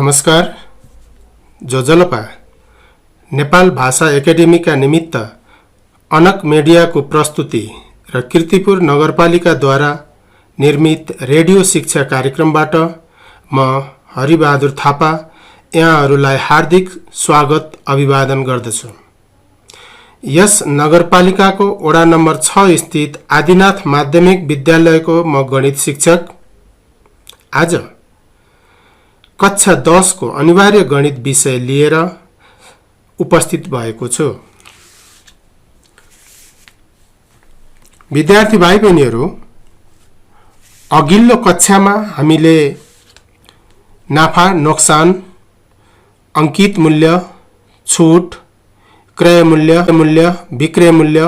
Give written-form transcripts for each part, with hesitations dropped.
नमस्कार। जोजलपा नेपाल भाषा एकेडेमीका निमित्त अनक मिडियाको प्रस्तुति र कीर्तिपुर नगरपालिकाद्वारा निर्मित रेडियो शिक्षा कार्यक्रमबाट म हरिबहादुर थापा यहाँहरूलाई हार्दिक स्वागत अभिवादन गर्दछु। यस नगरपालिकाको वडा नम्बर 6 स्थित आदिनाथ माध्यमिक विद्यालयको म गणित शिक्षक आज कक्षा 10 को अनिवार्य गणित विषय लिएर उपस्थित भएको छु। विद्यार्थी भाइ बहिनीहरू, अघिल्लो कक्षामा हामीले नाफा नोक्सान, अंकित मूल्य, छुट, क्रय मूल्य, विक्रय मूल्य,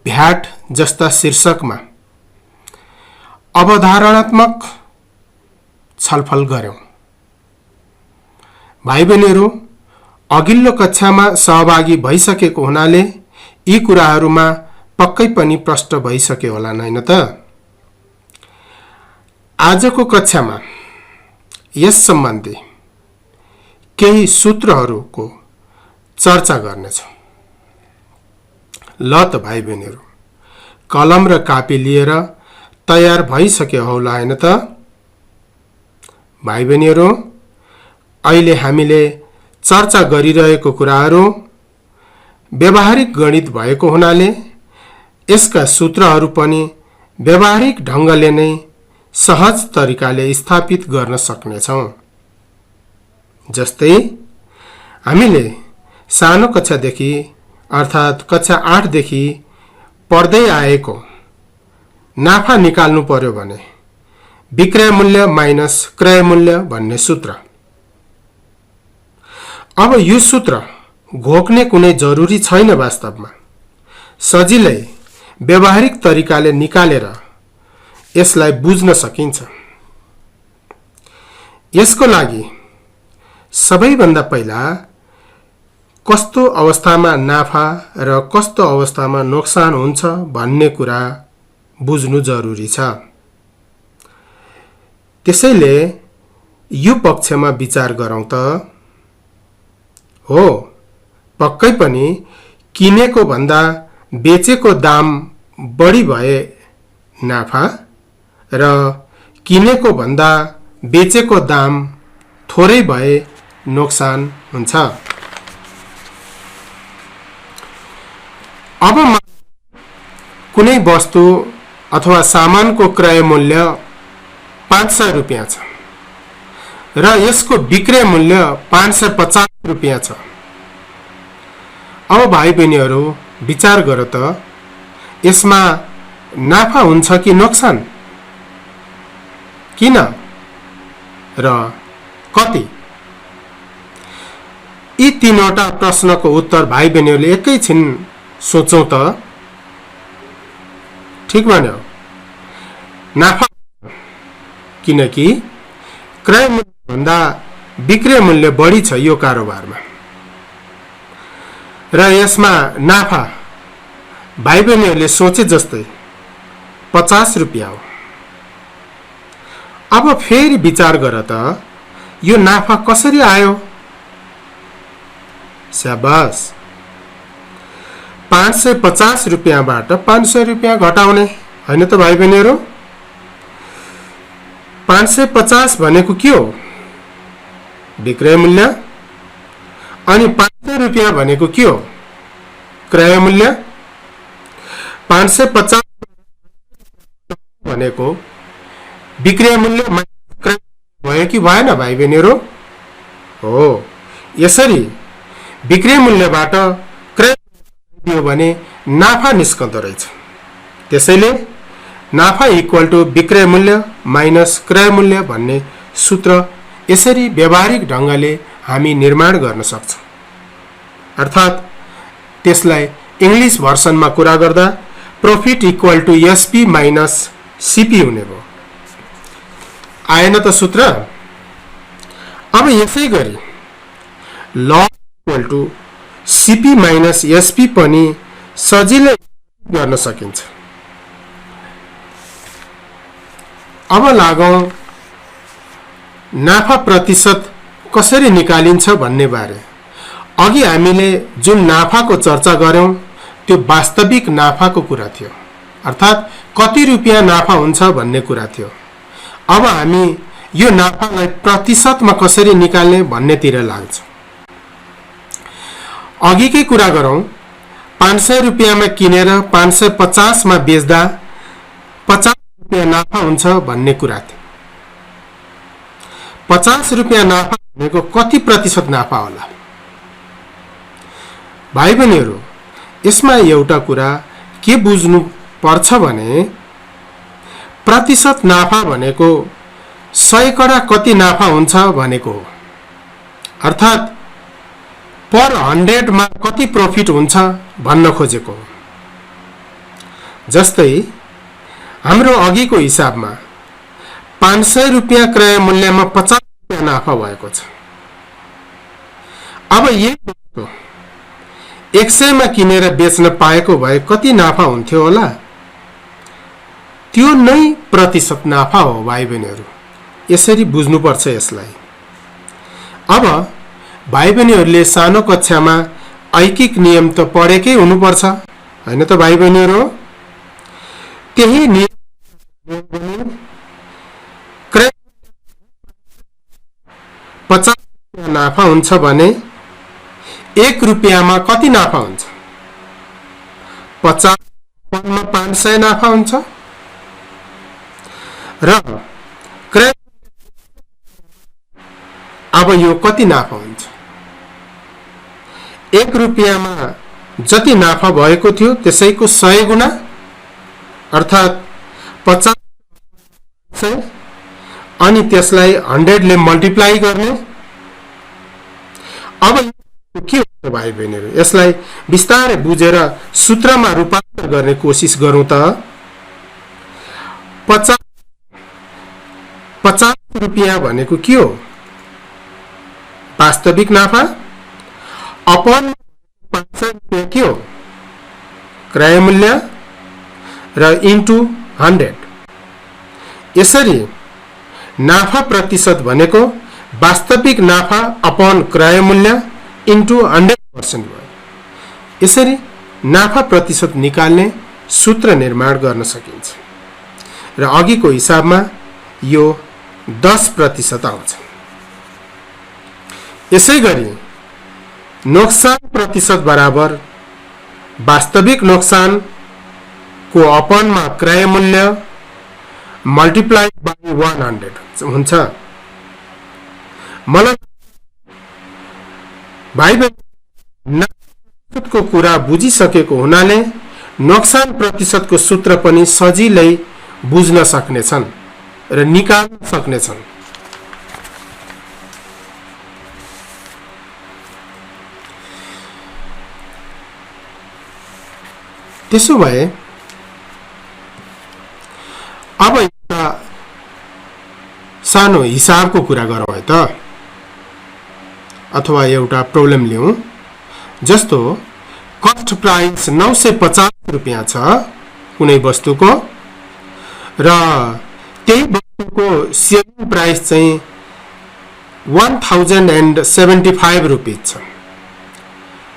भ्याट जस्ता शीर्षकमा अवधारणात्मक छलफल गर्यौं। भाइ बहिनीहरू, अघिल्लो कक्षामा सहभागी भइसकेको हुनाले यी कुराहरूमा पक्कै पनि प्रष्ट भइसक्यो होला हैन त? आजको कक्षामा यस सम्बन्धी केही सूत्रहरूको चर्चा गर्नेछौं। ल त भाइ बहिनीहरू, कलम र कापी लिएर तयार भइसक्यो होला हैन त? भाइ बहिनीहरू, अहिले हामीले चर्चा गरिरहेको कुराहरू व्यावहारिक गणित भएको हुनाले यसका सूत्रहरू पनि व्यावहारिक ढंगले नै सहज तरिकाले स्थापित गर्न सक्नेछौं। जस्तै हामीले सानो कक्षादेखि अर्थात् कक्षा 8 देखि पढ्दै आएको नाफा निकाल्नु पर्यो भने विक्रय मूल्य माइनस क्रय मूल्य भन्ने सूत्र। अब यो सूत्र घोक्ने कुनै जरुरी छैन। वास्तवमा सजिलै व्यावहारिक तरिकाले निकालेर यसलाई बुझ्न सकिन्छ। यसको लागि सबैभन्दा पहिला कस्तो अवस्थामा नाफा र कस्तो अवस्थामा नोक्सान हुन्छ भन्ने कुरा बुझ्नु जरुरी छ। त्यसैले यो पक्षमा विचार गरौं त। हो, पक्कै पनि किनेको भन्दा बेचेको दाम बढी भए नाफा र किनेको भन्दा बेचेको दाम थोरै भए नोक्सान हुन्छ। अब कुनै वस्तु अथवा सामानको क्रय मूल्य 500 रुपैयाँ छ र यसको विक्रय मूल्य 550 रुपैयाँ छ। अब भाइ बहिनीहरू विचार गर त, यसमा नाफा हुन्छ कि नोक्सान? किन र कति? यी तीनवटा प्रश्नको उत्तर भाइ बहिनीहरूले एकैछिन सोचौं त। ठीक भन्यो। नाफा किनकि क्रय मूल्य भन्दा विक्रय मूल्य बढी छ यो कारोबारमा र यसमा नाफा भाइ बहिनीहरूले सोचे जस्तै 50 रुपैयाँ हो। अब फेरि विचार गर त, यो नाफा कसरी आयो? शाबास, 550 रुपैयाँबाट 500 रुपैयाँ घटाउने हैन त भाइ बहिनीहरू? 550 भनेको के हो? विक्रय मूल्य। अनि 500 रुपैयाँ भनेको के हो? क्रय मूल्य। 550 भनेको विक्रय मूल्य क्रय भयो कि भएन भाइ बहिनीहरू? हो, यसरी विक्रय मूल्यबाट क्रय दियो भने नाफा निस्कँदो रहेछ। त्यसैले नाफा इक्वल टु विक्रय मूल्य माइनस क्रय मूल्य भन्ने सूत्र यसरी व्यावहारिक ढंगले हामी निर्माण गर्न सक्छौं। अर्थात् त्यसलाई इंग्लिश भर्सनमा कुरा गर्दा profit equal to SP minus CP हुने भयो। आएन त सूत्र? अब यसै गरी लग equal to CP minus SP पनि सजिलै गर्न सकिन्छ। अब लागौं नाफा प्रतिशत कसरी निकालिन्छ भन्ने बारे अघि हामीले जुन नाफाको चर्चा गर्यौं त्यो वास्तविक नाफाको कुरा थियो, अर्थात् कति रुपियाँ नाफा हुन्छ भन्ने कुरा थियो। अब हामी यो नाफालाई प्रतिशतमा कसरी निकाल्ने भन्नेतिर लाग्छौं। अघिकै कुरा गरौं, 500 रुपियाँमा किनेर 550 मा बेच्दा 50 रुपियाँ नाफा हुन्छ भन्ने कुरा थियो। 50 रुपियाँ नाफा भनेको कति प्रतिशत नाफा होला? भाइ बहिनीहरु, यसमा एउटा कुरा के बुझ्नु पर्छ भने प्रतिशत नाफा भनेको 100 कति नाफा हुन्छ भनेको हो, अर्थात् पर 100 मा कति प्रॉफिट हुन्छ भन्न खोजेको हो। जस्तै हाम्रो अघिको हिसाबमा 500 रुपियाँ क्रय मूल्यमा 50 रुपियाँ नाफा भएको छ। अब यही वस्तु 100 मा किनेर बेच्न पाएको भए कति नाफा हुन्थ्यो होला? त्यो नै प्रतिशत नाफा हो भाइ बहिनीहरु। यसरी बुझ्नुपर्छ यसलाई। अब भाइ बहिनीहरुले सानो कक्षामा ऐकिक नियम त पढेकै हुनुपर्छ, हैन त भाइ बहिनीहरु? त्यही नियम क्रय 50 रुपियाँ नाफा हुन्छ भने 1 रुपियाँमा कति नाफा हुन्छ? 50 मा 500 नाफा हुन्छ र क्रय अब यो कति नाफा हुन्छ? 1 रुपियाँमा जति नाफा भएको थियो त्यसैको 100 गुणा, अर्थात् 50 अनि त्यसलाई 100 ले मल्टिप्लाई गर्ने। अब के हुन्छ भाइ बहिनीहरु? यसलाई विस्तारै बुझेर सूत्रमा रूपान्तरण गर्ने कोसिस गरौं त। 50 रुपियाँ भनेको के हो? वास्तविक नाफा अपन 500 रुपियाँ के हो? क्रय मूल्य र इन्टु 100। यसरी नाफा प्रतिशत भनेको वास्तविक नाफा अपन क्रय मूल्य इन्टु 100% भयो। यसरी नाफा प्रतिशत निकाल्ने सूत्र निर्माण गर्न सकिन्छ र अघिको हिसाबमा यो 10% आउँछ। यसैगरी नोक्सान प्रतिशत बराबर वास्तविक नोक्सान को अपनमा क्रय मूल्य मल्टिप्लाई बाइ 100 हुन्छ। मलाई भाइ बहिनीको कुरा बुझिसकेको हुनाले नोक्सान प्रतिशतको सूत्र पनि सजिलै बुझ्न सक्नेछन् र निकाल्न सक्नेछन्। त्यसो भए अब एउटा सानो हिसाबको कुरा गरौँ है त, अथवा एउटा प्रब्लम लिउँ। जस्तो कस्ट प्राइस 950 रुपियाँ छ कुनै वस्तुको र त्यही वस्तुको सेलिङ प्राइस चाहिँ 1075 रुपीज छ।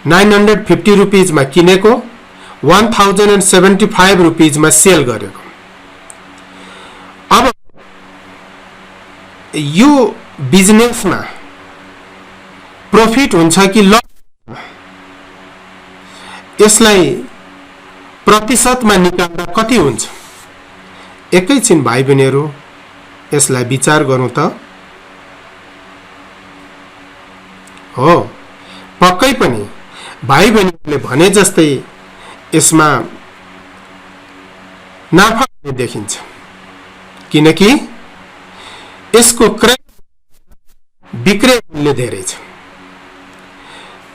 950 रुपीज मा किनेको, 1075 रुपीज मा सेल गरेको। अब यो बिजनेसमा प्रॉफिट हुन्छ कि लस? यसलाई प्रतिशतमा निकाल्दा कति हुन्छ? एकैछिन भाइ बहिनीहरु यसलाई विचार गरौँ त। हो, पक्कै पनि भाइ बहिनीले भने जस्तै यसमा नाफा देखिन्छ, किनकि यसको क्रय विक्रय मूल्य धेरै छ।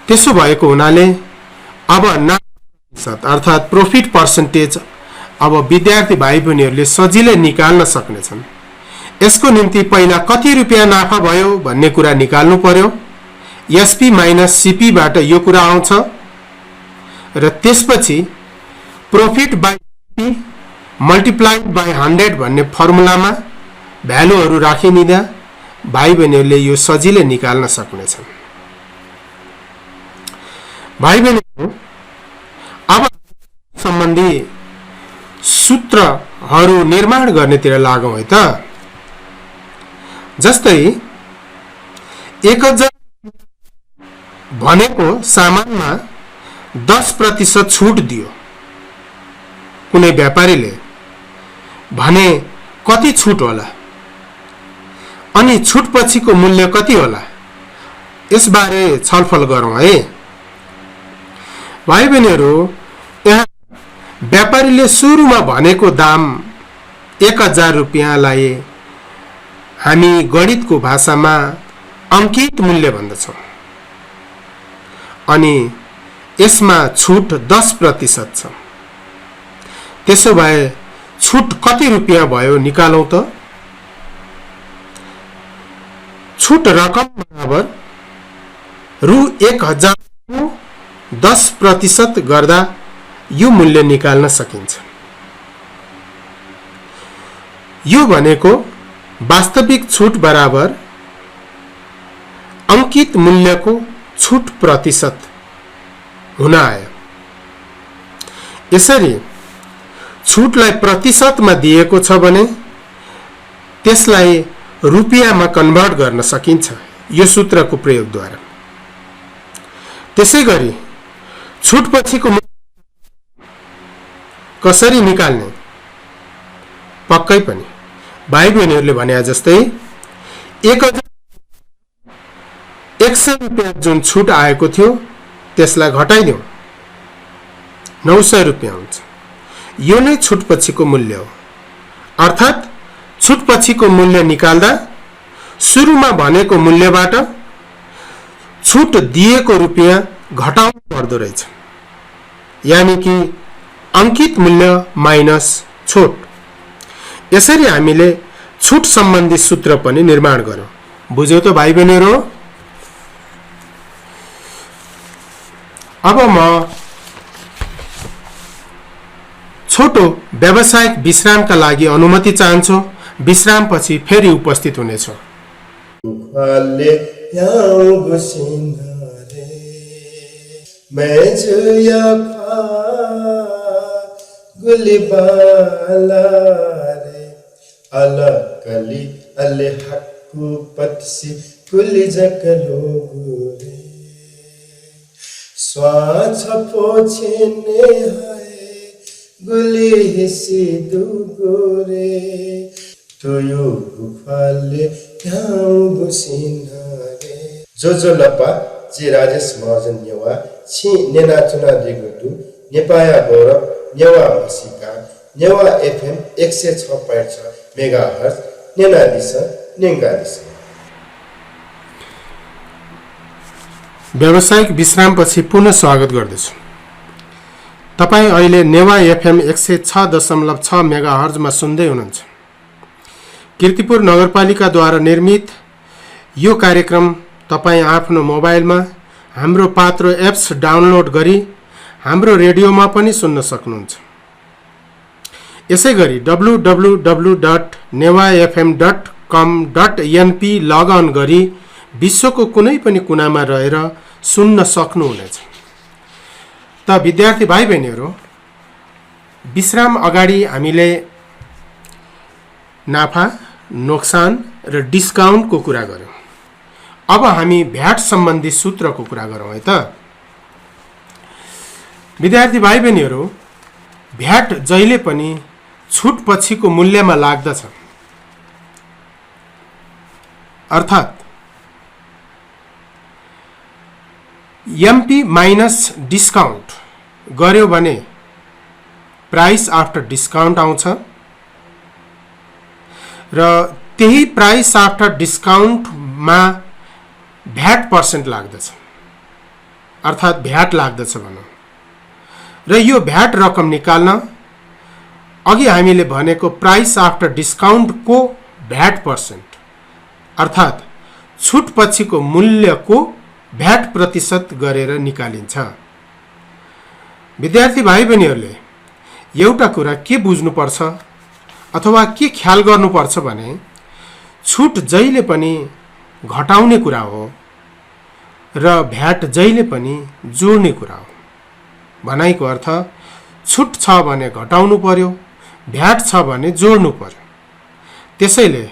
त्यसो भएको हुनाले अब नाफा अर्थात् प्रॉफिट पर्सेन्टेज अब विद्यार्थी भाइ बहिनीहरूले सजिलै निकाल्न सक्नेछन्। यसको निम्ति पहिला कति रुपियाँ नाफा भयो भन्ने कुरा निकाल्नु पर्यो। एसपी माइनस सीपी बाट यो कुरा आउँछ र त्यसपछि profit by CP multiplied by 100 भन्ने फर्मुलामा भ्यालुहरु राखिदिँदा भाइ बहिनीहरूले यो सजिलै निकाल्न सक्नेछन्। भाइ बहिनीहरू, अब सम्बन्धी सूत्रहरू निर्माण गर्नेतिर लागौँ है त। जस्तै 1000 भनेको सामानमा 10% छुट दियो कुनै व्यापारीले भने कति छुट होला अनि छुट पछिको मूल्य कति होला, यसबारे छलफल गरौँ है। भाइ बहिनीहरू, यहाँ व्यापारीले सुरुमा भनेको दाम 1000 रुपैयाँलाई हामी गणितको भाषामा अंकित मूल्य भन्दछौँ अनि यसमा छुट 10% छ। त्यसो भए छुट कति रुपैयाँ भयो निकालौं त। छुट रकम बराबर रु 1000 को 10% गर्दा यो मूल्य निकाल्न सकिन्छ। यो भनेको वास्तविक छुट बराबर अंकित मूल्यको छुट प्रतिशत हुन आयो। यसरी छुटलाई प्रतिशतमा दिएको छ भने त्यसलाई रुपैयाँमा कन्भर्ट गर्न सकिन्छ यो सूत्रको प्रयोगद्वारा। त्यसैगरी छुट पछिको कसरी निकाल्ने, पक्कै पनि भाइ बहिनीहरूले भने जस्तै 100 रुपैयाँ जुन छुट आएको थियो त्यसलाई घटाइदिउँ, 900 रुपैयाँ हुन्छ। यो नै छुट पछिको मूल्य हो। अर्थात् छुट पछिको मूल्य निकाल्दा सुरुमा भनेको मूल्यबाट छुट दिएको रुपैयाँ घटाउनु पर्दो रहेछ, यानी कि अंकित मूल्य माइनस छुट। यसरी हामीले छुट सम्बन्धी सूत्र पनि निर्माण गर्यौं। बुझ्यौ त भाइ बहिनीहरू। अब म छोटो व्यावसायिक विश्रामका लागि अनुमति चाहन्छु। विश्रामपछि फेरि उपस्थित हुनेछु। अलकली अले हक्कु पत्सी कुली जकलो गुरे स्वाछ पोछेने हाय गुली हिसी दुगुरे तुयु गुफाले याउ गुसिनारे जो लपा जी राजेश महाजन नेवा छि नेना चुना दिगुटु नेपाया गौरव नेवा मसिका नेवा एफएम 106.6 मेगाहर्ज नेना दिशा नेंगा दिशा। व्यावसायिक विश्रामपछि पुनः स्वागत गर्दछु। तपाईं अहिले नेवा एफएम 106.6 मेगाहर्जमा सुन्दै हुनुहुन्छ। कीर्तिपुर नगरपालिकाद्वारा निर्मित यो कार्यक्रम तपाईं आफ्नो मोबाइलमा हाम्रो पात्रो एप्स डाउनलोड गरी हाम्रो रेडियोमा पनि सुन्न सक्नुहुन्छ। यसैगरी www.newafm.com.np लगअन गरी विश्वको कुनै पनि कुनामा रहेर सुन्न सक्नुहुनेछ। त विद्यार्थी भाइ बहिनीहरू, विश्राम अगाडि हामीले नाफा, नोक्सान र डिस्काउन्टको कुरा गर्यौं। अब हामी भ्याट सम्बन्धी सूत्रको कुरा गरौँ है त। विद्यार्थी भाइ बहिनीहरू, भ्याट जहिले पनि छुट पछिको मूल्यमा लाग्दछ। अर्थात् एमपी माइनस डिस्काउन्ट गर्यो भने प्राइस आफ्टर डिस्काउन्ट आउँछ र त्यही प्राइस आफ्टर डिस्काउन्टमा भ्याट पर्सेन्ट लाग्दछ, अर्थात् भ्याट लाग्दछ भनौँ। र यो भ्याट रकम निकाल्न अघि हामीले भनेको प्राइस आफ्टर डिस्काउन्टको भ्याट पर्सेन्ट अर्थात् छुट पछिको मूल्यको भ्याट प्रतिशत गरेर निकालिन्छ। विद्यार्थी भाइ बहिनीहरूले एउटा कुरा के बुझ्नुपर्छ अथवा के ख्याल गर्नुपर्छ भने छुट जहिले पनि घटाउने कुरा हो र भ्याट जहिले पनि जोड्ने कुरा हो। भनाइको अर्थ छुट छ भने घटाउनु पर्यो, भ्याट छ भने जोड्नु पर्यो। त्यसैले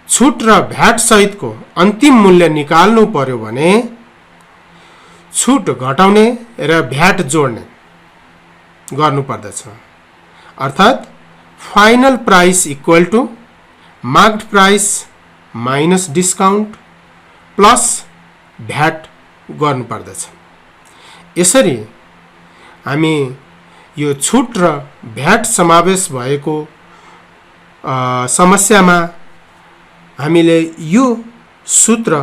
छुट र भ्याट सहितको अन्तिम मूल्य निकाल्नु पर्यो भने छुट घटाउने र भ्याट जोड्ने गर्नु पर्दछ। अर्थात् final price equal to marked price minus discount plus VAT गर्नु पर्दछ। यसरी हामी यो छुट र भ्याट समावेश भएको समस्यामा हामीले यो सूत्र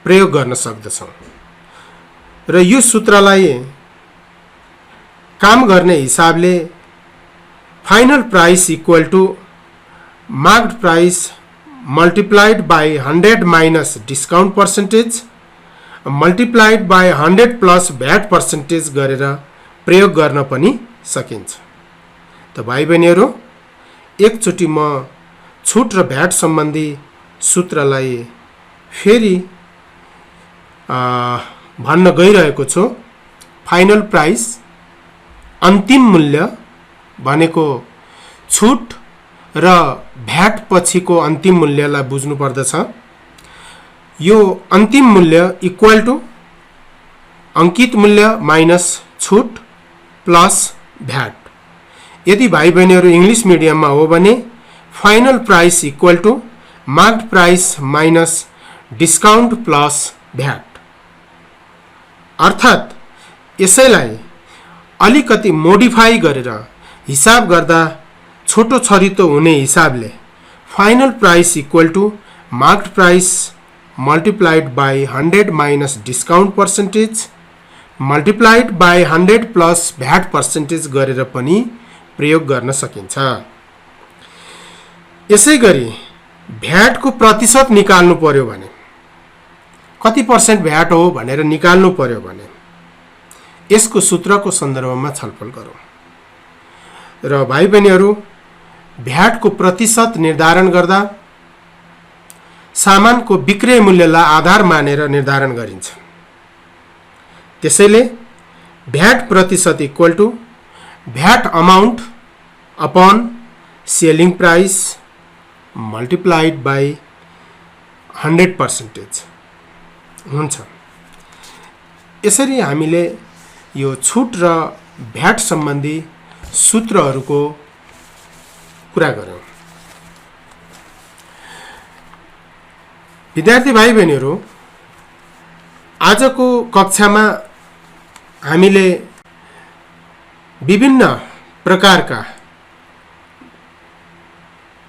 प्रयोग गर्न सक्दछौँ र यो सूत्रलाई काम गर्ने हिसाबले final price equal to marked price multiplied by 100 minus discount percentage multiplied by 100 plus VAT percentage गरेर प्रयोग गर्न पनि सकिन्छ। त भाइ बहिनीहरू, एकचोटि म छुट र भ्याट सम्बन्धी सूत्रलाई फेरि भन्न गइरहेको छु। फाइनल प्राइस अन्तिम मूल्य भनेको छुट र भ्याट पछिको अन्तिम मूल्यलाई बुझ्नु पर्दछ। यो अन्तिम मूल्य इक्वल टु अंकित मूल्य माइनस छुट प्लस भ्याट। यदि भाइ बहिनीहरू इंग्लिश मिडियममा हो भने final price equal to marked price minus discount plus VAT. अर्थात् यसैलाई अलिकति मोडिफाई गरेर हिसाब गर्दा छोटो छरितो हुने हिसाबले final price equal to marked price multiplied by 100 minus discount percentage multiplied by 100 plus VAT percentage गरेर पनि प्रयोग गर्न सकिन्छ। यसै गरी भ्याटको प्रतिशत निकाल्नु पर्यो भने कति पर्सेन्ट भ्याट हो भनेर निकाल्नु पर्यो भने यसको सूत्रको सन्दर्भमा छलफल गरौँ। र भाइ बहिनीहरू, भ्याटको प्रतिशत निर्धारण गर्दा सामानको बिक्री मूल्यलाई आधार मानेर निर्धारण गरिन्छ। त्यसैले भ्याट प्रतिशत equal to VAT amount upon selling price multiplied by 100% हुन्छ। यसरी हामीले यो छुट र भ्याट सम्बन्धी सूत्रहरूको कुरा गर्यौं। विद्यार्थी भाइ बहिनीहरू, आजको कक्षामा हामीले विभिन्न प्रकारका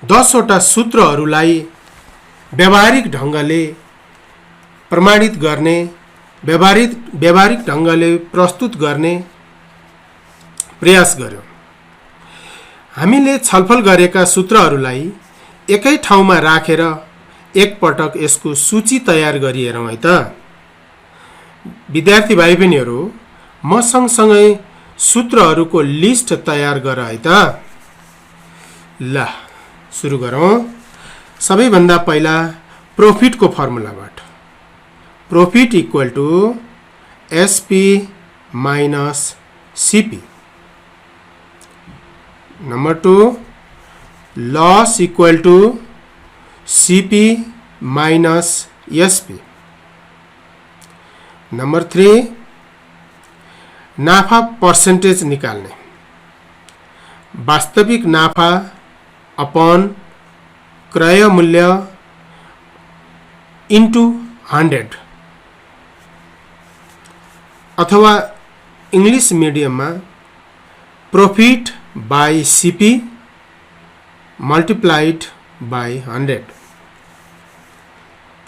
10 वटा सूत्रहरूलाई व्यावहारिक ढंगले प्रमाणित गर्ने, व्यावहारिक ढंगले प्रस्तुत गर्ने प्रयास गर्यौं। हामीले छलफल गरेका सूत्रहरूलाई एकै ठाउँमा राखेर एक पटक यसको सूची तयार गरी हेरौँ है त। विद्यार्थी भाइ बहिनीहरू, म सँगसँगै सूत्रहरूको लिस्ट तयार गर है त। ल सुरु गरौँ। सबैभन्दा पहिला प्रॉफिटको फर्मुलाबाट profit equal to SP minus CP. Number 2 loss equal to CP minus SP. Number 3 नाफा परसेंटेज निकाल्ने, वास्तविक नाफा अपन क्रय मूल्य इन्टु 100 अथवा इंग्लिश मीडियम में profit by CP multiplied by 100।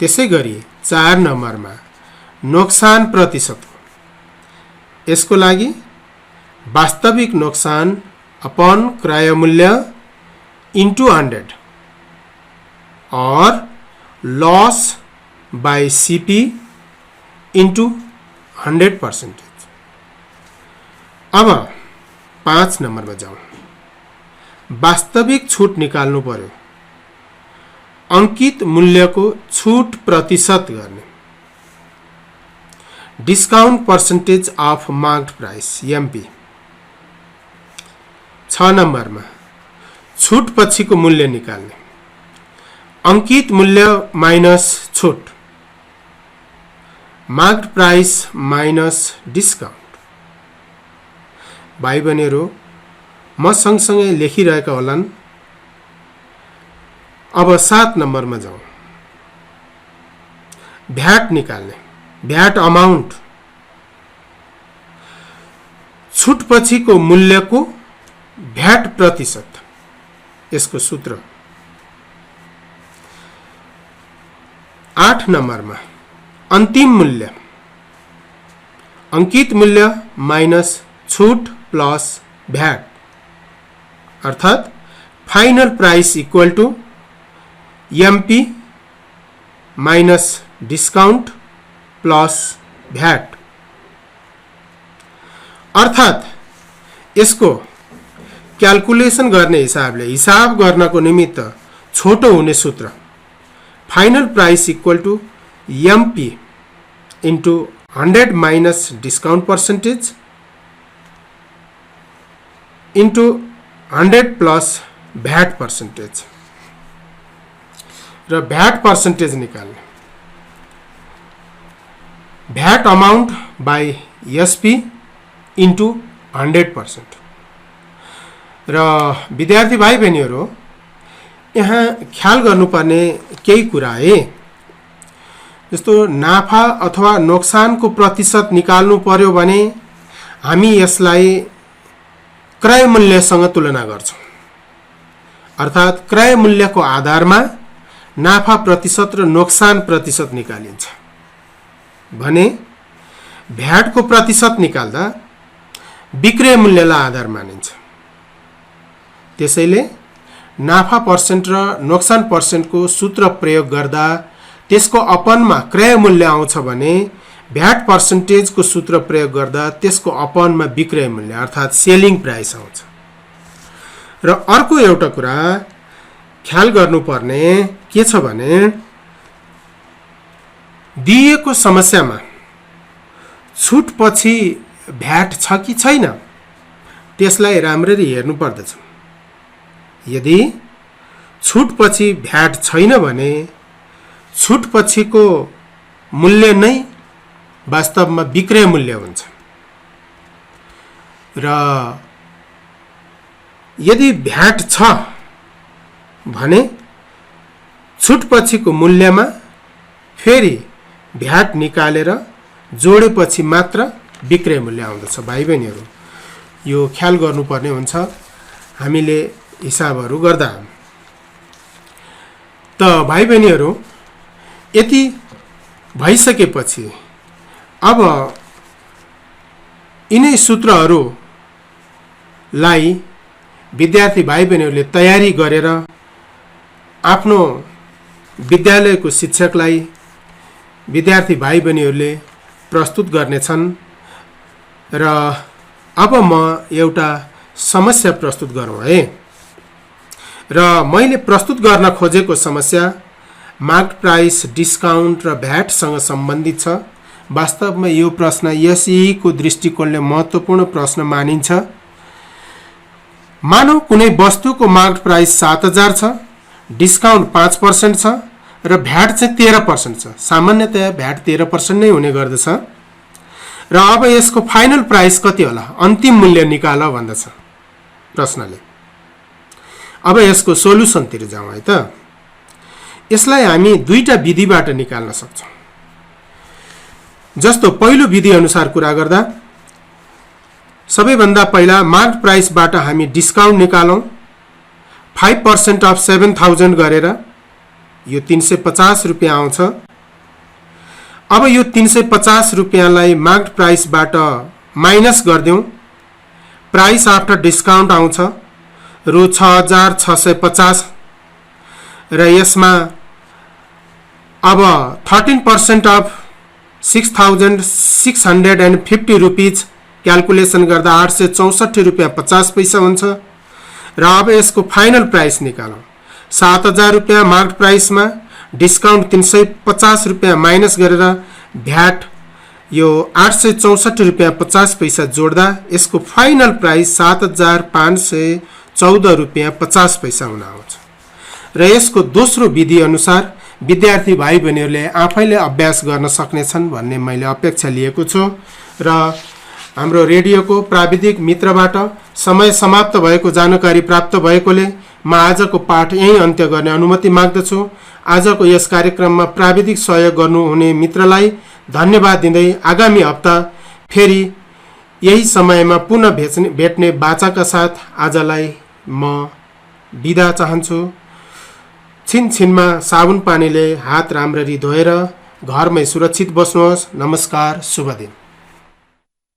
त्यसै गरी 4 नम्बरमा नोक्सान प्रतिशत, यसको लागि वास्तविक नोक्सान अपन क्रय मूल्य इन्टु 100 और लॉस बाई सीपी इन्टु 100%। अब 5 नंबर में जाऊँ। वास्तविक छूट निकाल्नु पर्यो। अंकित मूल्यको छुट प्रतिशत गर्ने discount percentage of marked price MP 6 नम्बरमा छुट पछिको मूल्य निकाल्ने अंकित मूल्य माइनस छुट मार्क्ड प्राइस माइनस डिस्काउंट भाइ बहिनीहरु म सँगसँगै लेखिरहेका होलान् अब 7 नम्बरमा जाउँ भ्याट निकाल्ने भ्याट अमाउन्ट छुट पछिको मूल्यको भ्याट प्रतिशत यसको सूत्र 8 नम्बरमा अन्तिम मूल्य अंकित मूल्य माइनस छुट प्लस भ्याट अर्थात final price equal to MP minus discount plus VAT अर्थात यसको क्याल्कुलेसन गर्ने हिसाबले हिसाब गर्नको निमित्त छोटो हुने सूत्र final price equal to MP into 100 minus discount percentage into 100 plus VAT percentage र भ्याट पर्सेन्टेज निकाल्ने VAT amount by SP into 100% र विद्यार्थी भाइ बहिनीहरु यहाँ ख्याल गर्नुपर्ने केही कुरा है जस्तो नाफा अथवा नोक्सानको प्रतिशत निकाल्नु पर्यो भने हामी यसलाई क्रय मूल्यसँग तुलना गर्छौं अर्थात क्रय मूल्यको आधारमा नाफा प्रतिशत र नोक्सान प्रतिशत निकालिन्छ भने भ्याटको प्रतिशत निकाल्दा बिक्री मूल्यलाई आधार मानिन्छ त्यसैले नाफा पर्सेन्ट र नोक्सान पर्सेन्टको सूत्र प्रयोग गर्दा त्यसको अपनमा क्रय मूल्य आउँछ भने भ्याट पर्सेन्टेजको सूत्र प्रयोग गर्दा त्यसको अपनमा बिक्री मूल्य अर्थात सेलिङ प्राइस आउँछ र अर्को एउटा कुरा ख्याल गर्नुपर्ने के छ भने दिएको समस्यामा छुट पछि भ्याट छ कि छैन त्यसलाई राम्ररी हेर्नु पर्दछ यदि छुट पछि भ्याट छैन भने छुट पछिको मूल्य नै वास्तवमा बिक्री मूल्य हुन्छ र यदि भ्याट छ भने छुट पछिको मूल्यमा फेरि भ्याट निकालेर जोडेपछि मात्र बिक्री मूल्य आउँदछ भाइ बहिनीहरु यो ख्याल गर्नुपर्ने हुन्छ हामीले हिसाबहरु गर्दा त भाइ बहिनीहरु यति भइसकेपछि अब यिनै सूत्रहरुलाई विद्यार्थी भाइ बहिनीहरुले तयारी गरेर आफ्नो विद्यालयको शिक्षकलाई विद्यार्थी भाइ बहिनीहरुले प्रस्तुत गर्नेछन् र अब म एउटा समस्या प्रस्तुत गरौँ है र मैले प्रस्तुत गर्न खोजेको समस्या मार्क्ड प्राइस डिस्काउन्ट र भ्याट सँग सम्बन्धित छ वास्तवमा यो प्रश्न एसईई को दृष्टिकोणले महत्त्वपूर्ण प्रश्न मानिन्छ मानौ कुनै वस्तुको मार्क्ड प्राइस 7000 छ डिस्काउन्ट 5% छ र भ्याट चाहिँ 13% छ सामान्यतया भ्याट 13% नै हुने गर्दछ र अब यसको फाइनल प्राइस कति होला अन्तिम मूल्य निकाल भन्दछ प्रश्नले अब यसको सोलुसन तिर जाउँ है त यसलाई हामी दुईटा विधिबाट निकाल्न सक्छौं जस्तो पहिलो विधि अनुसार कुरा गर्दा सबैभन्दा पहिला मार्क्ड प्राइस बाट हामी डिस्काउन्ट निकालौं 5% अफ 7000 गरेर यो 350 रुपैयाँ आउँछ अब यो 350 रुपैयाँलाई मार्क्ड प्राइस बाट माइनस गर्दियौं प्राइस आफ्टर डिस्काउन्ट आउँछ रु 6650 र यसमा अब 13% अफ 6650 रुपीज क्याल्कुलेसन गर्दा 864 रुपैयाँ 50 पैसा हुन्छ र अब यसको फाइनल प्राइस निकालौं 7,000 रुपियाँ मार्क प्राइसमा, डिस्काउन्ट 350 रुपियाँ माइनस गरेर भ्याट यो 864 रुपियाँ 50 पैसा जोड्दा यसको फाइनल प्राइस 7,514 रुपियाँ 50 पैसा हुन आउँछ। र यसको दोस्रो विधि अनुसार विद्यार्थी भाइ बहिनीहरूले आफैले अभ्यास गर्न सक्नेछन् भन्ने मैले अपेक्षा लिएको छु। र हाम्रो रेडियोको प्राविधिक मित्रबाट समय समाप्त भएको जानकारी प्राप्त भएकोले म आजको पाठ यही अन्त्य गर्ने अनुमति माग्दछु। आजको यस कार्यक्रममा प्राविधिक सहयोग गर्नुहुने मित्रलाई धन्यवाद दिँदै आगामी हप्ता फेरि यही समयमा पुनः भेट्ने बाचाका साथ आजलाई म बिदा चाहन्छु। छिनछिनमा साबुन पानीले हात राम्ररी धोएर घरमै सुरक्षित बस्नुहोस्। नमस्कार, शुभ दिन।